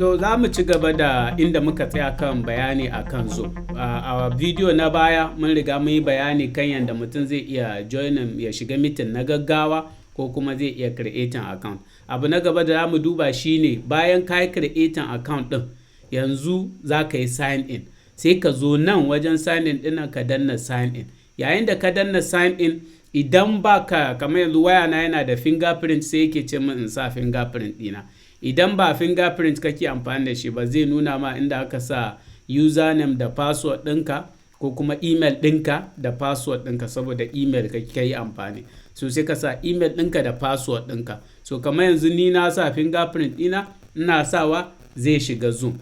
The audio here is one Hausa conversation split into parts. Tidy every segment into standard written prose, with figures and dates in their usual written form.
To za mu ci gaba da inda muka tsaya kan bayani akan Zoom. A bidiyo na baya mun riga mun yi bayani kan yadda mutum zai iya joinin ya shiga mitin na gaggawa ko kuma zai iya creating account. Abu na gaba da za mu duba shine bayan ka yi creating account ɗin, yanzu za ka yi sign in. Sai ka zo nan wajen sign in ɗin ka danna sign in. Yayin da ka danna sign in, idan baka kamar yanzu wayana yana da fingerprint, sai yake ce min in sa fingerprint ɗina. Idan ba fingerprint kake amfani da shi ba, zai nuna ma inda aka sa username da password ɗinka ko kuma email ɗinka da password ɗinka, saboda email kake yi amfani. So sai ka sa email ɗinka da password ɗinka. So kamar yanzu ni na sa fingerprint ɗina, ina sawa zai shiga Zoom.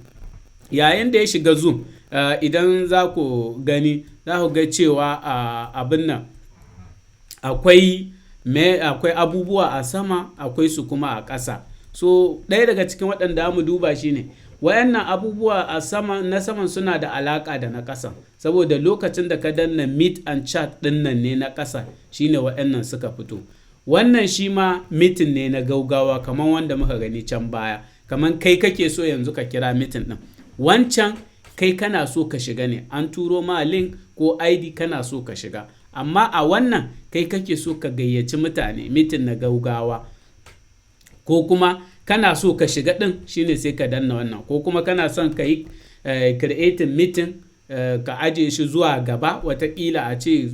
Yayin da ya shiga Zoom, idan za ku gani, za ku ga cewa abin nan akwai abubuwa a sama, akwai su kuma a ƙasa. So ɗaya daga cikin waɗanda mu duba shine wayannan abubuwa a sama na saman suna da alaƙa da na ƙasa, saboda lokacin da ka danna meet and chat ɗin nan ne na ƙasa shine wayannan suka fito. Wannan shi ma meeting ne na gaugawa kamar wanda muka gani can baya, kamar kai kake so yanzu ka kira meeting ɗin. Wancan kai kana so ka shiga ne, an turo ma link ko ID kana so ka shiga, amma a wannan kai kake so ka gayyaci mutane meeting na gaugawa, ko kuma kana so ka shiga ɗin shine sai ka danna wannan, ko kuma kana son ka yi creating meeting ka aje shi zuwa gaba, watakila a ce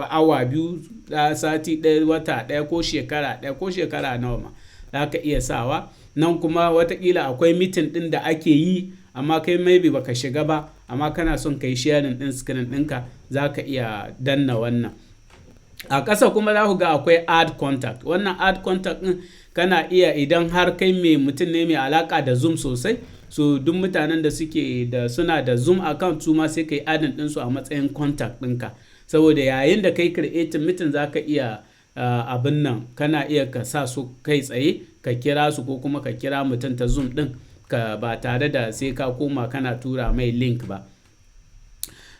awa 2, sati 1, wata 1 ko shekara 1 ko shekara nawa ma za ka iya sawa nan. kuma watakila akwai meeting ɗin da ake yi amma kai maybe baka shiga ba, amma kana son ka yi sharing ɗin screen ɗinka, za ka iya danna wannan. A ƙasa kuma za ku ga akwai add contact. Wannan add contact ɗin kana iya, idan har kai mai mutum ne mai alaƙa da Zoom sosai, so duk mutanen da suna da Zoom account su ma sai ka yi adding ɗinsu a matsayin contact ɗinka, saboda yayin da kai creating meeting za ka iya abin nan, kana iya ka sa su kai tsaye ka kira su, ko kuma ka kira mutum ta Zoom ɗin ba tare da sai ka koma kana tura mai link ba.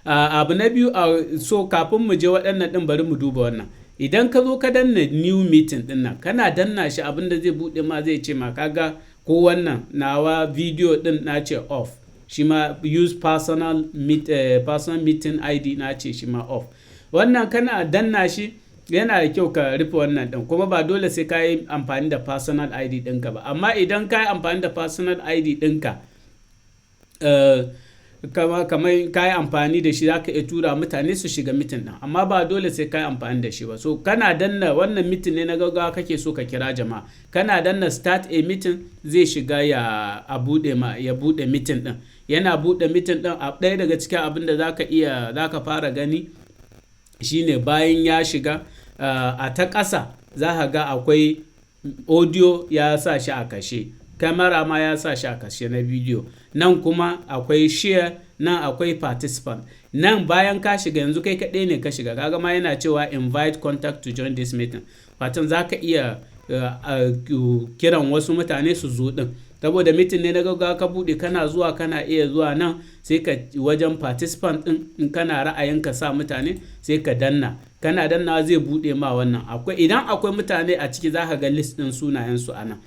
Abu na biyu, so kafin mu je waɗannan ɗin bari mu duba wannan. Idan ka zo ka danna new meeting ɗin nan, kana danna shi, abinda zai buɗe ma zai ce ma kaga ko wannan nawa video ɗin na ce off, shi ma use personal meeting ID na ce shi ma off. Wannan kana danna shi, yana da kyau ka rufe wannan ɗin, kuma ba dole sai ka yi amfani da personal ID ɗinka ba, amma idan ka yi amfani da personal ID ɗinka kamar ka yi amfani da shi, za ka iya tura mutane su shiga mitin ɗin, amma ba dole sai ka yi amfani da shi ba. So kana danna wannan mitin ne na gaggawa kake so ka kira jama'a, kana danna start a meeting, zai shiga ya buɗe mitin ɗin. Yana buɗe mitin ɗin, ɗaya daga cikin abin da za ka fara gani shine bayan ya shiga, a ta ƙasa za ka ga akwai audio ya sa shi a kashe, kamera ma ya sa shi a kashe na bidiyo. Nan kuma akwai share, nan akwai participant. Nan bayan ka shiga, yanzu kai kaɗai ne ka shiga, kaga ma yana cewa invite contact to join this meeting. Fatan za ka iya kiran wasu mutane su zo ɗin, saboda meeting ne na gaggawa ka buɗe, kana iya zuwa nan sai ka wajen participant ɗin, in kana ra'ayin ka sa mutane sai ka danna, kana danna zai buɗe ma wannan. Idan akwai mutane a ciki, za ka ga list ɗin sunayensu a nan.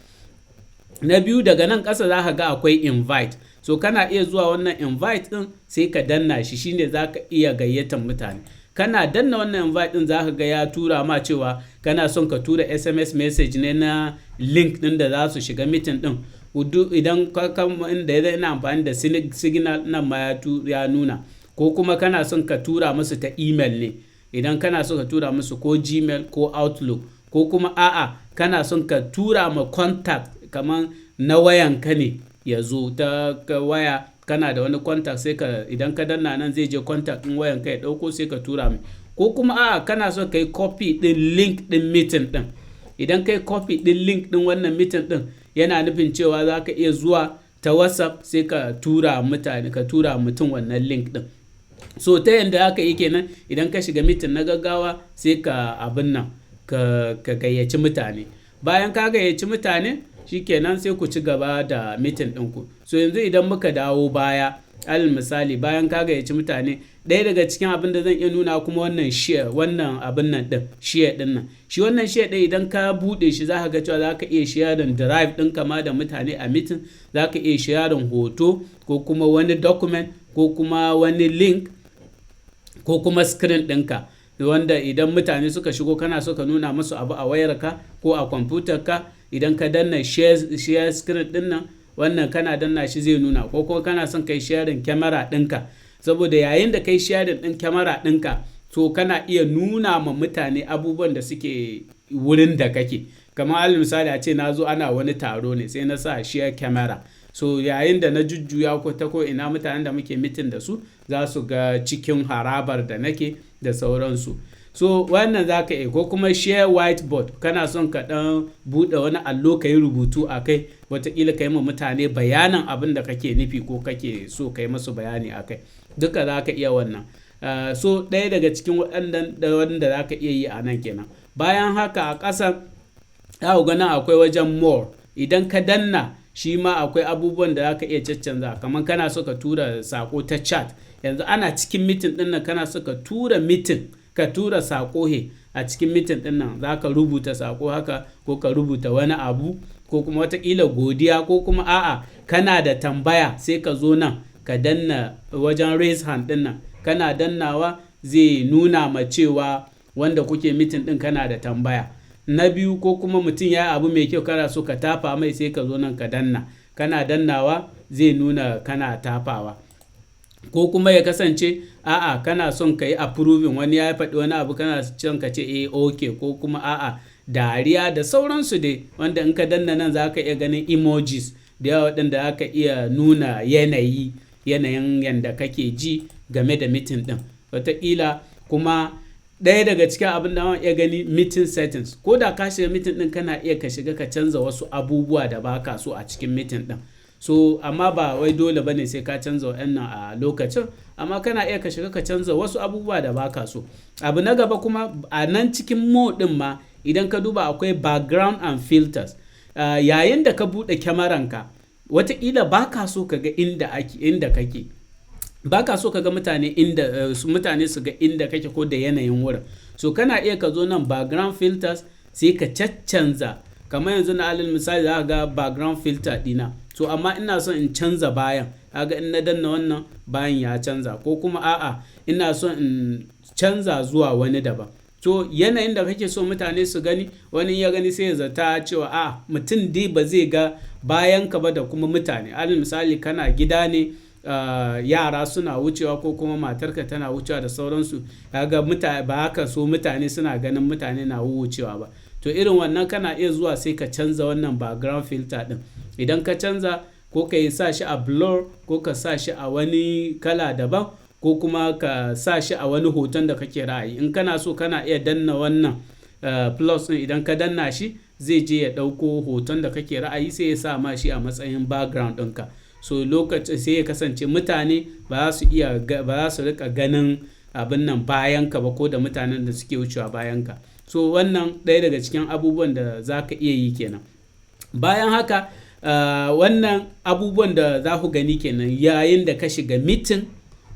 Na biyu, daga nan ƙasa za ka ga akwai invite. So kana iya zuwa wannan invite ɗin sai ka danna shi, shine za ka iya gayyatar mutane. Kana danna wannan invite ɗin, za ka ga ya tura ma cewa kana son ka tura SMS message ne na link ɗin da za su shiga meeting ɗin. Idan inda yana amfani da signal nan ma ya nuna, ko kuma kana son ka tura musu ta email ne, idan kana son ka tura musu ko Gmail ko Outlook, ko kuma a'a kana son ka tura ma contact kamar na wayanka ne ya zo ta waya, kana da wani contact, sai idan ka danna nan zai je contact ɗin wayanka ya ɗauko sai ka tura mai, ko kuma a'a kana so ka yi copy ɗin link ɗin meeting ɗin. Idan ka yi copy ɗin link ɗin wannan meeting ɗin, yana nufin cewa za ka iya zuwa ta WhatsApp sai ka tura mutum wannan link ɗin. So ta yanda aka yi kenan, idan ka shiga meeting na gaggawa sai ka abin nan ka gayyaci mutane. Bayan ka gayyaci mutane, shikenan sai ku ci gaba da mitin ɗinku. So yanzu idan muka dawo baya, alal misali bayan ka gayyaci mutane, ɗaya daga cikin abin da zan iya nuna kuma wannan share, wannan abin nan ɗin share ɗin nan, shi wannan share ɗin idan ka buɗe shi za ka ga cewa za ka iya sharing drive ɗin kama da mutane a mitin, za ka iya sharing hoto ko kuma wani document ko kuma wani link ko kuma screen ɗinka, wanda idan mutane suka shigo kana so ka nuna musu abu a wayarka ko a kwamfutarka, idan ka danna share screen ɗin nan, wannan kana danna shi zai nuna, ko kuma kana son kai sharing kyamara ɗinka, saboda yayin da kai sharing ɗin kyamara ɗinka to kana iya nuna ma mutane abubuwan da suke wurin da kake. Kamar alal misali a ce na zo ana wani taro ne sai na sa share kyamara, so yayin da na jujjuya ko ta ko ina mutanen da muke mitin da su za su ga cikin harabar da nake da sauransu. So wannan za ka iya, ko kuma share whiteboard, kana son ka ɗan buɗe wani allo ka yi rubutu a kai, wataƙila ka yi ma mutane bayanan abin da kake nufi ko kake so ka yi masu bayani a kai, duka za ka iya wannan. So ɗaya daga cikin wanda za ka iya yi a nan kenan. Bayan haka a ƙasa za ku gana akwai wajen more, idan ka danna shi ma akwai abubuwan da za ka iya caccanza, kamar kana so ka tura sako ta chat, yanzu ana cikin mitin ɗin nan kana so ka tura mitin, ka tura sako a cikin mitin ɗin nan, za ka rubuta sako haka ko ka rubuta wani abu ko kuma wataƙila godiya ko kuma a'a kana da tambaya, sai ka zo nan ka danna wajen raise hand ɗin nan, kana dannawa zai nuna ma cewa wanda kuke mitin ɗin kana da tambaya. Na biyu, ko kuma mutum ya yi abu mai kyau kana so ka tafa mai, sai ka zo nan ka danna, kana dannawa zai nuna kana tafawa. Ko kuma ya kasance a'a kana son ka yi approving, wani ya faɗi wani abu kana son ka ce okay, ko kuma a'a dariya da sauransu dai, wanda in ka danna nan za ka iya ganin emojis da yawa waɗanda za ka iya nuna yanayin yadda kake ji game da mitin ɗin. Wataƙila kuma ɗaya daga cikin abin da ya gani meeting settings, ko da ka shiga meeting ɗin kana iya ka shiga ka canza wasu abubuwa da ba ka so a cikin meeting ɗin. So amma ba wai dole bane sai ka canza wa'annan a lokacin, amma kana iya ka shiga ka canza wasu abubuwa da ba ka so. Abu na gaba kuma a nan cikin mode ɗin ma idan ka duba akwai background and filters. Yayin da ka buɗe kyamaranka, wataƙila ba ka so ka ga inda kake, ba ka so ka ga mutane su ga inda kake ko da yanayin wurin. So kana iya ka zo nan background filters sai ka caccanza, kamar yanzu na alal misali za ka ga background filter ɗina, so amma ina son in canza bayan, kaga in na danna wannan bayan ya canza, ko kuma a'a ina son in canza zuwa wani daban. So yanayin da kake so mutane su gani, wani ya gani sai ya zata cewa a mutum dai ba zai ga bayan ka ba da kuma mutane. Alal misali kana gida ne, yara suna wucewa ko kuma matarka tana wucewa da sauransu, kaga mutane ba haka so mutane suna ganin mutane na wucewa ba. To irin wannan kana iya zuwa sai ka canza wannan background filter din. Idan ka canza, ko ka yi sa shi a blur, ko ka sa shi a wani kala daban, ko kuma ka sa shi a wani hoton da kake ra'ayi. In kana so kana iya danna wannan plus din, idan ka danna shi zai je ya ɗauko hoton da kake ra'ayi sai ya sa ma shi a matsayin background ɗinka. So lokacin sai ya kasance mutane ba za su rika ganin abin nan bayan ka ba, ko da mutanen da suke wucewa bayan ka. So wannan ɗaya daga cikin abubuwan da za ka iya yi kenan. Bayan haka wannan abubuwan da za ku gani kenan yayin da ka shiga mitin,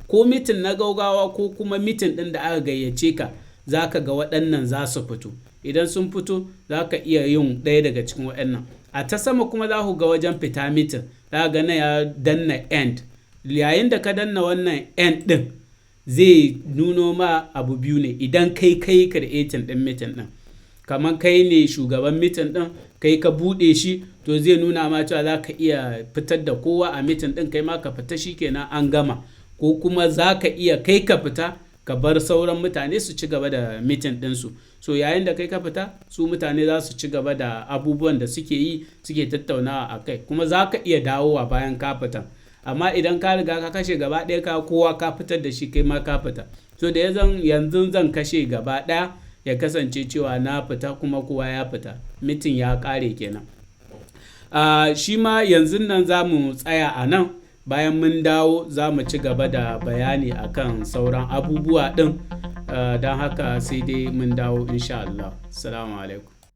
ko mitin na gaugawa ko kuma mitin ɗin da aka gayyace ka, za ka ga waɗannan za su fito. Idan sun fito za ka iya yin ɗaya daga cikin waɗannan. A ta sama kuma za ku ga wajen fita mitin, za ga na ya danna end. Yayin da ka danna wannan end ɗin zai nuno ma abu biyu ne. Idan kai creating ɗin mitin ɗin, kamar kai ne shugaban mitin ɗin, kai ka buɗe shi, to zai nuna ma cewa za ka iya fitar da kowa a mitin ɗin, kai ma ka fita, shi kenan an gama. Ko kuma za ka iya kai ka fita ka bar sauran mutane su ci gaba da mitin ɗinsu. So yayin da kai ka fita, su mutane za su ci gaba da abubuwan da suke tattaunawa a kai, kuma za ka iya dawowa bayan ka fita. Amma idan ka riga ka kashe gaba ɗaya, kowa ka fitar da shi, kai ma ka fita. So da yanzu zan kashe gaba ɗaya, ya kasance cewa na fita kuma kowa ya fita, mitin ya ƙare kenan. Shi ma yanzu nan za mu tsaya a nan. Bayan mun dawo za mu ci gaba da bayani akan sauran abubuwa ɗin, don haka sai dai mun dawo insha Allah. Assalamu alaikum.